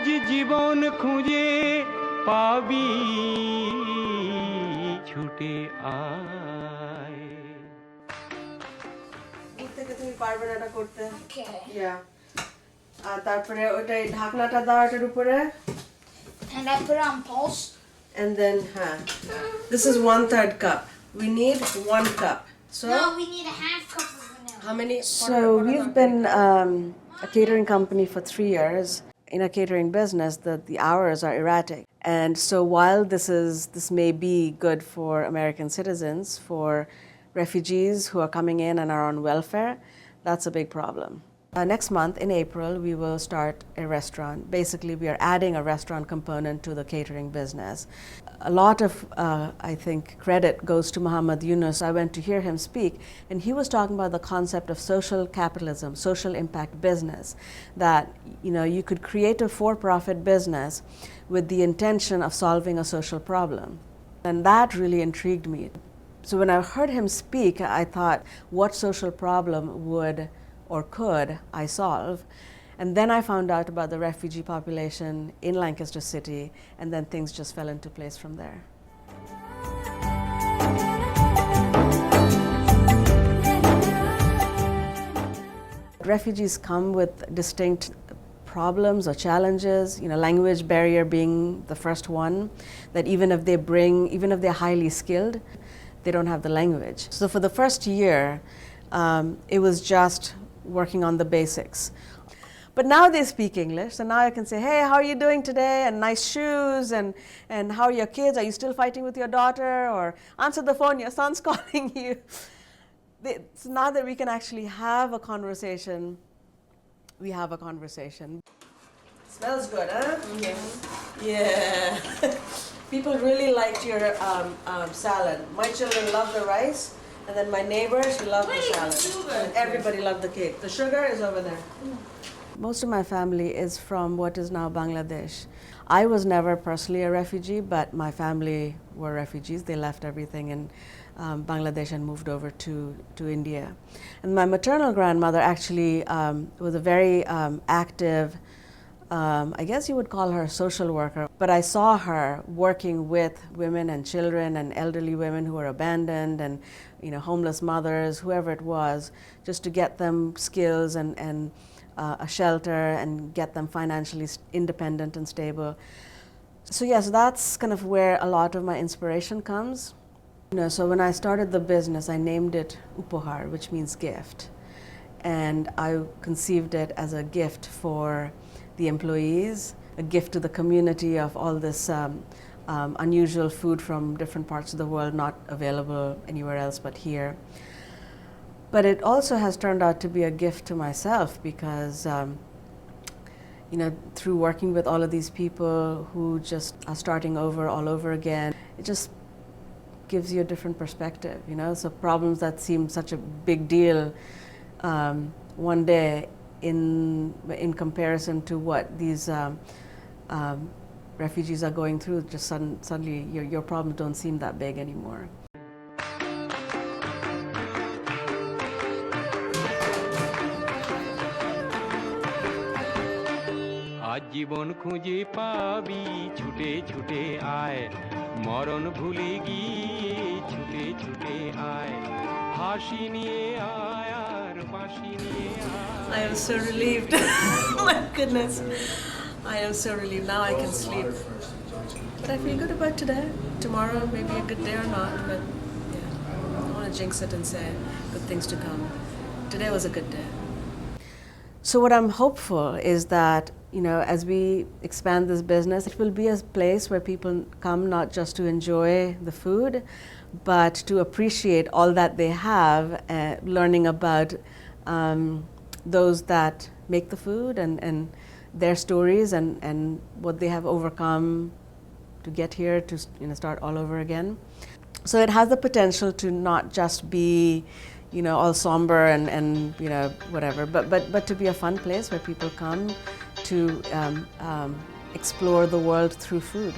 আজ জীবন খুঁজে পাবি ছুটে আয় দূর থেকে তুমি পারবে না এটা করতে Okay. ইয়া আর তারপরে ওইটাই ঢাকনাটা দাও এটার উপরে And I put it on pulse. and then this is 1/3 cup. We need 1 cup. So No, we need a half cup of vanilla. how many? So we've been a catering company for 3 years. In a catering business, the hours are erratic. And so while this may be good for American citizens, for refugees who are coming in and are on welfare, that's a big problem. Next month, in April, we will start a restaurant. Basically, we are adding a restaurant component to the catering business. A lot of, I think, credit goes to Muhammad Yunus. I went to hear him speak, and he was talking about the concept of social capitalism, social impact business, that you could create a for-profit business with the intention of solving a social problem. And that really intrigued me. So when I heard him speak, I thought, what social problem would or could I solve? And then I found out about the refugee population in Lancaster City, and then things just fell into place from there. Refugees come with distinct problems or challenges, language barrier being the first one, that even if they're highly skilled, they don't have the language. So for the first year, it was just working on the basics. But now they speak English, so now I can say, hey, how are you doing today? And nice shoes, and how are your kids? Are you still fighting with your daughter? Or answer the phone, your son's calling you. So now that we can actually have a conversation, we have a conversation. Smells good, huh? Mm-hmm. Yeah. People really liked your salad. My children love the rice. And then my neighbor, she loved the salad. And everybody loved the cake. The sugar is over there. Most of my family is from what is now Bangladesh. I was never personally a refugee, but my family were refugees. They left everything in Bangladesh and moved over to India. And my maternal grandmother actually was a very active, I guess you would call her a social worker, but I saw her working with women and children and elderly women who were abandoned and homeless mothers, whoever it was, just to get them skills and a shelter and get them financially independent and stable. So yes, that's kind of where a lot of my inspiration comes. So when I started the business, I named it Upohar, which means gift. And I conceived it as a gift for the employees, a gift to the community of all this unusual food from different parts of the world, not available anywhere else but here. But it also has turned out to be a gift to myself because, through working with all of these people who just are starting over all over again, it just gives you a different perspective, So problems that seem such a big deal one day in comparison to what these refugees are going through, just suddenly your problems don't seem that big anymore. আজ জীবন খুঁজে পাবি ছুটে ছুটে আয় মরণ ভুলে গিয়ে ছুটে ছুটে আয় হাসি নিয়ে আয় আর বাঁশি নিয়ে আয় I am so relieved. My goodness. I am so relieved. Now I can sleep. But I feel good about today. Tomorrow may be a good day or not, but yeah, I don't want to jinx it and say good things to come. Today was a good day. So what I'm hopeful is that, as we expand this business, it will be a place where people come not just to enjoy the food, but to appreciate all that they have, learning about those that make the food and their stories and what they have overcome to get here to start all over again. So it has the potential to not just be all somber and whatever, but to be a fun place where people come to explore the world through food.